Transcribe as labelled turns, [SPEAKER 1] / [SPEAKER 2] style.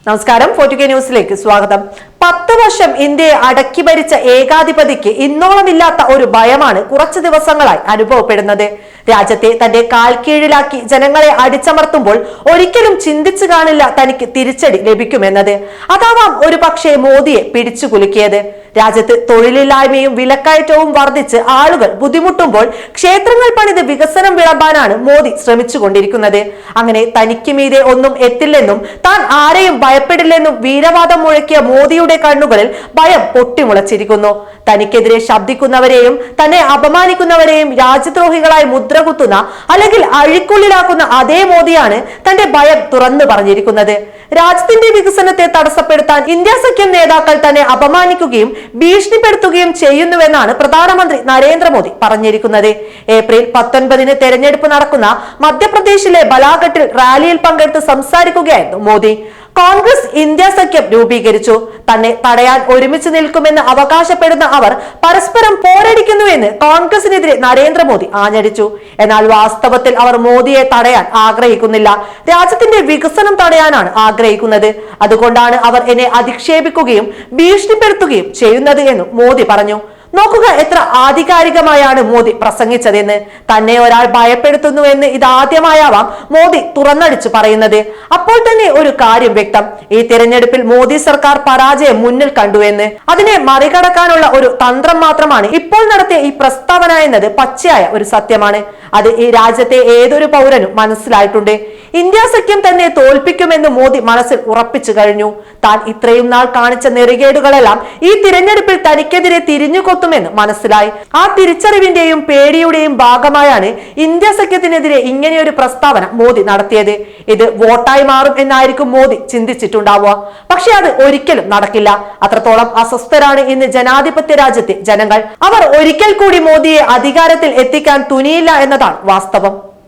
[SPEAKER 1] നമസ്കാരം, 4K ന്യൂസിലേക്ക് സ്വാഗതം. 10 വർഷം ഇന്ത്യയെ അടക്കി ഭരിച്ച ഏകാധിപതിക്ക് ഇന്നോളമില്ലാത്ത ഒരു ഭയമാണ് കുറച്ചു ദിവസങ്ങളായി അനുഭവപ്പെടുന്നത്. രാജ്യത്തെ തന്റെ കാൽ കീഴിലാക്കി ജനങ്ങളെ അടിച്ചമർത്തുമ്പോൾ ഒരിക്കലും ചിന്തിച്ചു കാണില്ല തനിക്ക് തിരിച്ചടി ലഭിക്കുമെന്നത്. അതാവാം ഒരു പക്ഷേ മോദിയെ പിടിച്ചു കുലുക്കിയത്. രാജ്യത്ത് തൊഴിലില്ലായ്മയും വിലക്കയറ്റവും വർദ്ധിച്ച് ആളുകൾ ബുദ്ധിമുട്ടുമ്പോൾ ക്ഷേത്രങ്ങൾ പണിത് വികസനം വിളമ്പാനാണ് മോദി ശ്രമിച്ചുകൊണ്ടിരിക്കുന്നത്. അങ്ങനെ തനിക്ക് മീതെ ഒന്നും എത്തില്ലെന്നും താൻ ആരെയും ഭയപ്പെടില്ലെന്നും വീരവാദം മുഴക്കിയ മോദിയുടെ കണ്ണുകളിൽ ഭയം പൊട്ടിമുളച്ചിരിക്കുന്നു. തനിക്കെതിരെ ശബ്ദിക്കുന്നവരെയും തന്നെ അപമാനിക്കുന്നവരെയും രാജ്യദ്രോഹികളായി മുദ്രകുത്തുന്ന അല്ലെങ്കിൽ അഴിക്കുള്ളിലാക്കുന്ന അതേ മോദിയാണ് തന്റെ ഭയം തുറന്നു പറഞ്ഞിരിക്കുന്നത്. രാജ്യത്തിന്റെ വികസനത്തെ തടസ്സപ്പെടുത്താൻ ഇന്ത്യ സഖ്യം നേതാക്കൾ തന്നെ അപമാനിക്കുകയും ഭീഷണിപ്പെടുത്തുകയും ചെയ്യുന്നുവെന്നാണ് പ്രധാനമന്ത്രി നരേന്ദ്രമോദി പറഞ്ഞിരിക്കുന്നത്. ഏപ്രിൽ 19 തെരഞ്ഞെടുപ്പ് നടക്കുന്ന മധ്യപ്രദേശിലെ ബലാഘട്ടിൽ റാലിയിൽ പങ്കെടുത്ത് സംസാരിക്കുകയായിരുന്നു മോദി. കോൺഗ്രസ് ഇന്ത്യ സഖ്യം രൂപീകരിച്ചു. തന്നെ തടയാൻ ഒരുമിച്ച് നിൽക്കുമെന്ന് അവകാശപ്പെടുന്ന അവർ പരസ്പരം പോരടിക്കുന്നുവെന്ന് കോൺഗ്രസിനെതിരെ നരേന്ദ്രമോദി ആഞ്ഞടിച്ചു. എന്നാൽ വാസ്തവത്തിൽ അവർ മോദിയെ തടയാൻ ആഗ്രഹിക്കുന്നില്ല, രാജ്യത്തിന്റെ വികസനം തടയാനാണ് ആഗ്രഹിക്കുന്നത്. അതുകൊണ്ടാണ് അവർ എന്നെ അധിക്ഷേപിക്കുകയും ഭീഷണിപ്പെടുത്തുകയും ചെയ്യുന്നത് എന്നും മോദി പറഞ്ഞു. നോക്കുക, എത്ര ആധികാരികമായാണ് മോദി പ്രസംഗിച്ചതെന്ന്. തന്നെ ഒരാൾ ഭയപ്പെടുത്തുന്നുവെന്ന് ഇതാദ്യമായാവാം മോദി തുറന്നടിച്ചു പറയുന്നത്. അപ്പോൾ തന്നെ ഒരു കാര്യം വ്യക്തം: ഈ തിരഞ്ഞെടുപ്പിൽ മോദി സർക്കാർ പരാജയം മുന്നിൽ കണ്ടുവെന്ന്. അതിനെ മറികടക്കാനുള്ള ഒരു തന്ത്രം മാത്രമാണ് ഇപ്പോൾ നടത്തിയ ഈ പ്രസ്താവന എന്നത് പച്ചയായ ഒരു സത്യമാണ്. അത് ഈ രാജ്യത്തെ ഏതൊരു പൗരനും മനസ്സിലായിട്ടുണ്ട്. ഇന്ത്യ സഖ്യം തന്നെ തോൽപ്പിക്കുമെന്ന് മോദി മനസ്സിൽ ഉറപ്പിച്ചു കഴിഞ്ഞു. താൻ ഇത്രയും നാൾ കാണിച്ച നെറികേടുകളെല്ലാം ഈ തിരഞ്ഞെടുപ്പിൽ തനിക്കെതിരെ തിരിഞ്ഞുകൊത്തുമെന്ന് മനസ്സിലായി. ആ തിരിച്ചറിവിന്റെയും പേടിയുടെയും ഭാഗമായാണ് ഇന്ത്യ സഖ്യത്തിനെതിരെ ഇങ്ങനെയൊരു പ്രസ്താവന മോദി നടത്തിയത്. ഇത് വോട്ടായി മാറും എന്നായിരിക്കും മോദി ചിന്തിച്ചിട്ടുണ്ടാവുക. പക്ഷെ അത് ഒരിക്കലും നടക്കില്ല. അത്രത്തോളം അസ്വസ്ഥരാണ് ഇന്ന് ജനാധിപത്യ രാജ്യത്തെ ജനങ്ങൾ. അവർ ഒരിക്കൽ കൂടി മോദിയെ അധികാരത്തിൽ എത്തിക്കാൻ തുനിയില്ല എന്നതാണ് വാസ്തവം.